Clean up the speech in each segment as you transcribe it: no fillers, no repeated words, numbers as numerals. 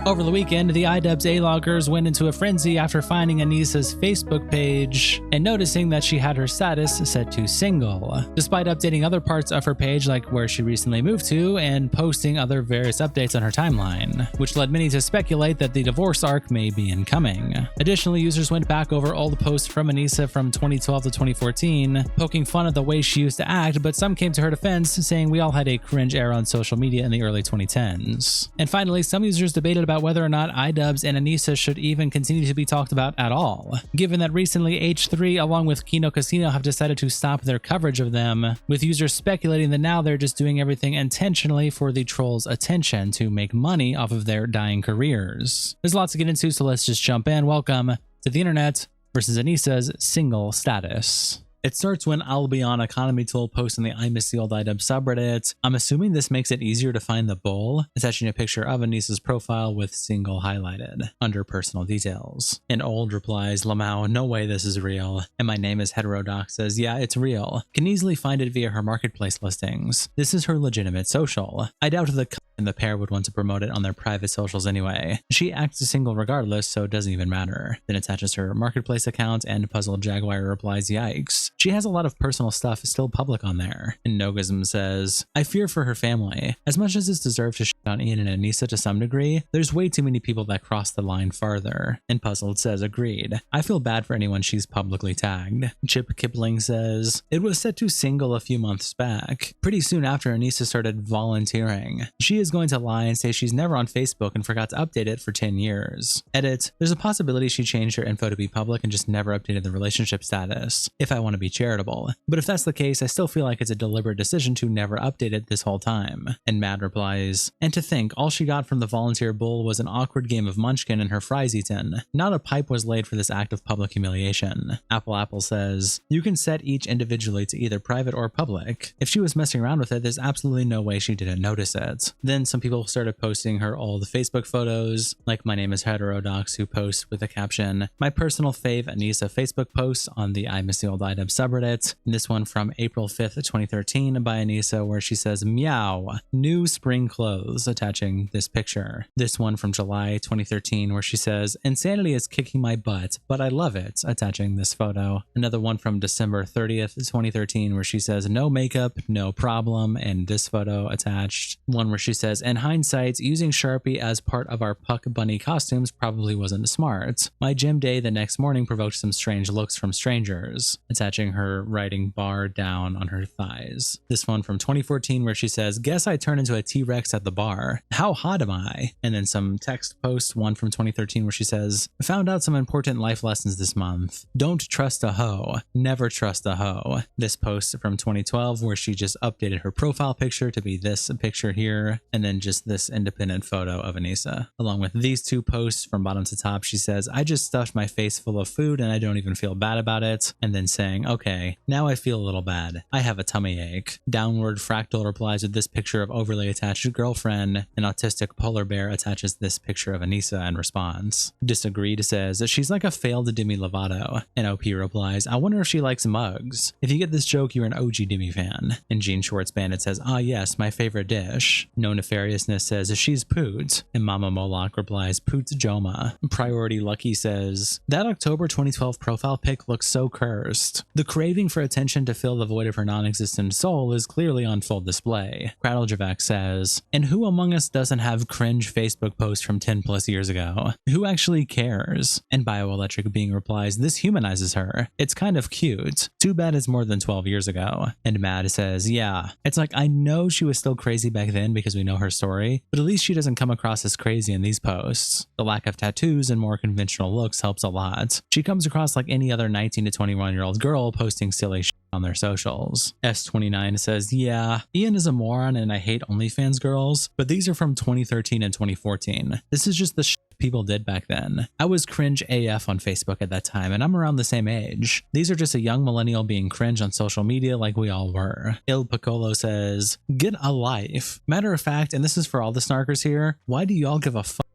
Over the weekend, the iDubbbz A-loggers went into a frenzy after finding Anisa's Facebook page and noticing that she had her status set to single, despite updating other parts of her page like where she recently moved to and posting other various updates on her timeline, which led many to speculate that the divorce arc may be incoming. Additionally, users went back over old posts from Anisa from 2012 to 2014, poking fun at the way she used to act, but some came to her defense, saying we all had a cringe era on social media in the early 2010s. And finally, some users debated about whether or not iDubbbz and Anisa should even continue to be talked about at all, given that recently H3 along with Kino Casino have decided to stop their coverage of them, with users speculating that now they're just doing everything intentionally for the trolls' attention to make money off of their dying careers. There's lots to get into, so let's just jump in. Welcome to the internet versus Anisa's single status. It starts when Albion Economy Tool posts on the I Miss the Old iDubbbz subreddit. I'm assuming this makes it easier to find the bull, attaching a picture of Anisa's profile with single highlighted under personal details. And Old replies, Lamau, no way this is real. And my name is Heterodox says, yeah, it's real. Can easily find it via her marketplace listings. This is her legitimate social. I doubt the pair would want to promote it on their private socials anyway. She acts single regardless, so it doesn't even matter. Then attaches her marketplace account, and Puzzled Jaguar replies, yikes. She has a lot of personal stuff still public on there. And Nogism says, I fear for her family. As much as it's deserved to shit on Ian and Anisa to some degree, there's way too many people that cross the line farther. And Puzzled says, agreed. I feel bad for anyone she's publicly tagged. Chip Kipling says, it was set to single a few months back, pretty soon after Anisa started volunteering. She is going to lie and say she's never on Facebook and forgot to update it for 10 years. Edit, there's a possibility she changed her info to be public and just never updated the relationship status, if I want to be charitable. But if that's the case, I still feel like it's a deliberate decision to never update it this whole time. And Mad replies, and to think all she got from the volunteer bull was an awkward game of Munchkin and her fries eaten. Not a pipe was laid for this act of public humiliation. Apple says, you can set each individually to either private or public. If she was messing around with it, there's absolutely no way she didn't notice it. Then some people started posting her old Facebook photos, like my name is Heterodox, who posts with the caption, my personal fave Anisa Facebook posts on the I Miss the Old iDubbbz subreddit. And this one from April 5th, 2013 by Anisa, where she says, meow, new spring clothes, attaching this picture. This one from July 2013, where she says, insanity is kicking my butt, but I love it, attaching this photo. Another one from December 30th, 2013, where she says, no makeup, no problem, and this photo attached. One where she says, in hindsight, using Sharpie as part of our Puck Bunny costumes probably wasn't smart. My gym day the next morning provoked some strange looks from strangers, attaching her writing bar down on her thighs. This one from 2014 where she says, guess I turned into a T-Rex at the bar. How hot am I? And then some text post, one from 2013 where she says, found out some important life lessons this month. Don't trust a hoe. Never trust a hoe. This post from 2012 where she just updated her profile picture to be this picture here, and then just this independent photo of Anisa. Along with these two posts from bottom to top, she says, I just stuffed my face full of food and I don't even feel bad about it. And then saying, okay, now I feel a little bad. I have a tummy ache. Downward Fractal replies with this picture of overly attached girlfriend. An autistic polar bear attaches this picture of Anisa and responds. Disagreed says, she's like a failed Demi Lovato. And OP replies, I wonder if she likes mugs. If you get this joke, you're an OG Demi fan. And Gene Schwartz Bandit says, ah yes, my favorite dish. No Nefariousness says, she's poot. And Mama Moloch replies, poot Joma. Priority Lucky says, that October 2012 profile pic looks so cursed. The craving for attention to fill the void of her non-existent soul is clearly on full display. Cradlejavac says, and who among us doesn't have cringe Facebook posts from 10 plus years ago? Who actually cares? And Bioelectric Being replies, this humanizes her. It's kind of cute. Too bad it's more than 12 years ago. And Mad says, yeah, it's like I know she was still crazy back then because we know her story, but at least she doesn't come across as crazy in these posts. The lack of tattoos and more conventional looks helps a lot. She comes across like any other 19 to 21-year-old girl posting silly shit on their socials. S29 says, yeah, Ian is a moron and I hate OnlyFans girls, but these are from 2013 and 2014. This is just the shit people did back then. I was cringe AF on Facebook at that time, and I'm around the same age. These are just a young millennial being cringe on social media like we all were. Il Piccolo says, get a life. Matter of fact, and this is for all the snarkers here, why do y'all give a fuck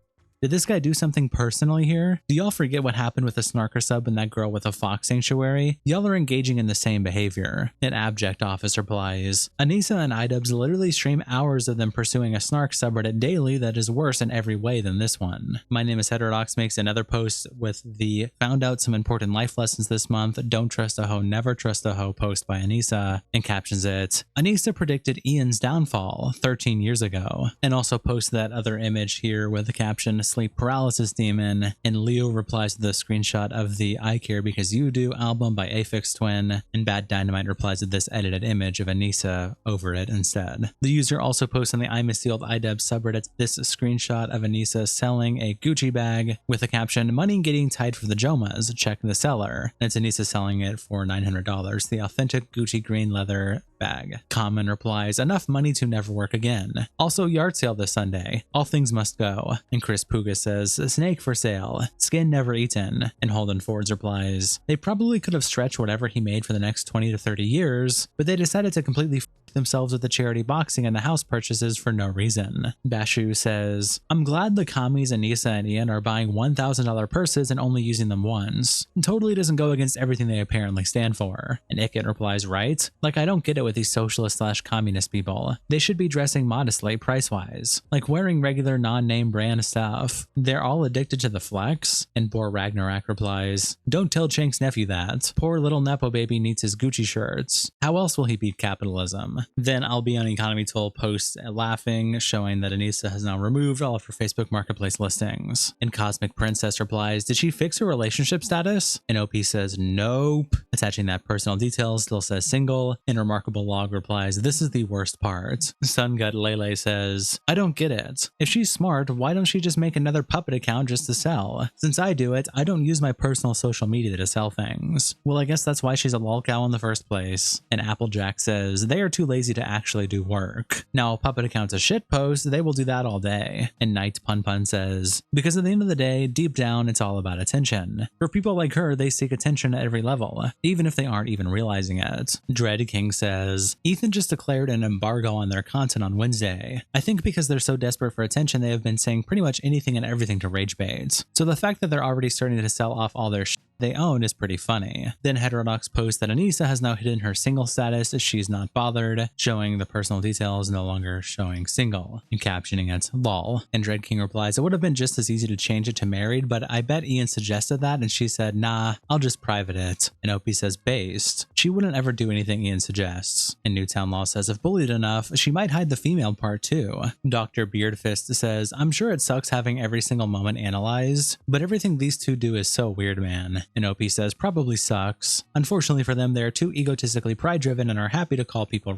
Did this guy do something personally here? Do y'all forget what happened with the Snarker sub and that girl with a fox sanctuary? Y'all are engaging in the same behavior. An abject office replies, Anisa and iDubbbz literally stream hours of them pursuing a Snark subreddit daily that is worse in every way than this one. My name is Heterodox makes another post with the found out some important life lessons this month, don't trust a hoe, never trust a hoe post by Anisa, and captions it, Anisa predicted Ian's downfall 13 years ago, and also posts that other image here with the caption sleep paralysis demon, and Leo replies with a screenshot of the I Care Because You Do album by Aphex Twin, and Bad Dynamite replies with this edited image of Anisa over it instead. The user also posts on the I'm a Sealed iDubbbz subreddit this screenshot of Anisa selling a Gucci bag with the caption, money getting tight for the Jomas, check the seller. And it's Anisa selling it for $900, the authentic Gucci green leather bag. Common replies, enough money to never work again. Also yard sale this Sunday, all things must go. And Chris Puga says, snake for sale, skin never eaten. And Holden Fords replies, they probably could have stretched whatever he made for the next 20 to 30 years, but they decided to completely f themselves with the charity boxing and the house purchases for no reason. Bashu says, I'm glad the commies Anisa and Ian are buying $1,000 purses and only using them once. Totally doesn't go against everything they apparently stand for. And Icket replies, right? Like, I don't get it with these socialist / communist people. They should be dressing modestly price-wise, like wearing regular non-name brand stuff. They're all addicted to the flex. And Bor Ragnarok replies, don't tell Chank's nephew that. Poor little Nepo baby needs his Gucci shirts. How else will he beat capitalism? Then I'll be on Economy Toll posts laughing, showing that Anisa has now removed all of her Facebook Marketplace listings. And Cosmic Princess replies, did she fix her relationship status? And OP says, nope. Attaching that personal details, still says single. And Remarkable Log replies, this is the worst part. Sungut Lele says, I don't get it. If she's smart, why don't she just make another puppet account just to sell? Since I do it, I don't use my personal social media to sell things. Well, I guess that's why she's a lol cow in the first place. And Applejack says, they are too lazy to actually do work. Now, a puppet account's a shitpost, they will do that all day. And Knight Pun Pun says, because at the end of the day, deep down, it's all about attention. For people like her, they seek attention at every level, even if they aren't even realizing it. Dread King says, Ethan just declared an embargo on their content on Wednesday. I think because they're so desperate for attention, they have been saying pretty much anything and everything to rage bait. So the fact that they're already starting to sell off all their shit they own is pretty funny. Then Heterodox posts that Anisa has now hidden her single status as she's not bothered, showing the personal details no longer showing single, and captioning it lol. And Dread King replies, it would have been just as easy to change it to married, but I bet Ian suggested that and she said, nah, I'll just private it. And OP says based. She wouldn't ever do anything Ian suggests. And Newtown Law says if bullied enough, she might hide the female part too. Dr. Beardfist says, I'm sure it sucks having every single moment analyzed, but everything these two do is so weird, man. And OP says, probably sucks. Unfortunately for them, they are too egotistically pride-driven and are happy to call people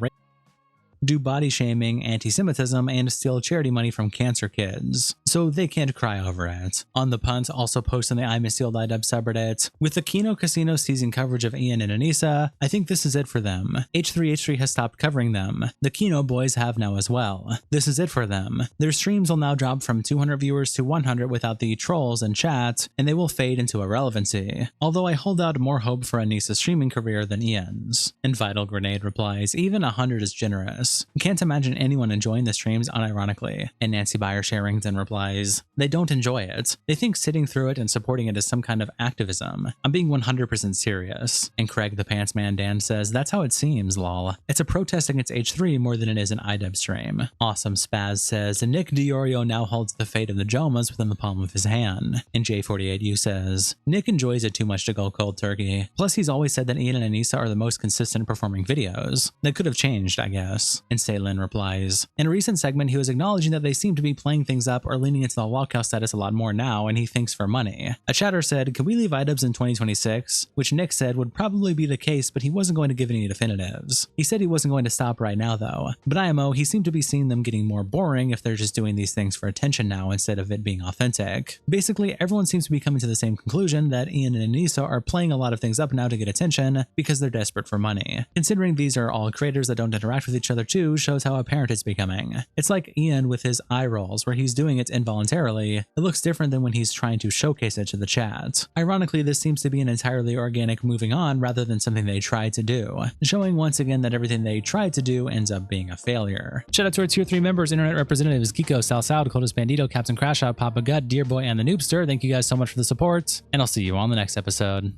do body shaming, anti-Semitism, and steal charity money from cancer kids, so they can't cry over it. On the Punt also posts on the I'm a Sealed iDubbbz subreddit, with the Kino Casino seizing coverage of Ian and Anisa, I think this is it for them. H3H3 has stopped covering them. The Kino boys have now as well. This is it for them. Their streams will now drop from 200 viewers to 100 without the trolls and chat, and they will fade into irrelevancy. Although I hold out more hope for Anisa's streaming career than Ian's. And Vital Grenade replies, even 100 is generous. Can't imagine anyone enjoying the streams unironically. And Nancy Byer Sherrington replies, they don't enjoy it. They think sitting through it and supporting it is some kind of activism. I'm being 100% serious. And Craig the Pants Man Dan says, that's how it seems, lol. It's a protest against H3 more than it is an iDubbbz stream. Awesome Spaz says, Nick DiOrio now holds the fate of the Jomas within the palm of his hand. And J48U says, Nick enjoys it too much to go cold turkey. Plus he's always said that Ian and Anisa are the most consistent performing videos. That could have changed, I guess. And Saylin replies, in a recent segment he was acknowledging that they seem to be playing things up or leaning into the walkout status a lot more now, and he thinks for money. A chatter said, can we leave iDubbbz in 2026? Which Nick said would probably be the case, but he wasn't going to give any definitives. He said he wasn't going to stop right now though. But IMO, he seemed to be seeing them getting more boring if they're just doing these things for attention now instead of it being authentic. Basically, everyone seems to be coming to the same conclusion that Ian and Anisa are playing a lot of things up now to get attention because they're desperate for money. Considering these are all creators that don't interact with each other too, shows how apparent it's becoming. It's like Ian with his eye rolls, where he's doing it in involuntarily, it looks different than when he's trying to showcase it to the chat. Ironically, this seems to be an entirely organic moving on rather than something they tried to do, showing once again that everything they tried to do ends up being a failure. Shout out to our tier 3 members, internet representatives Kiko, Salsao, Dakota's Bandito, Captain Crash Out, Papa Gut, Dear Boy, and the Noobster. Thank you guys so much for the support, and I'll see you on the next episode.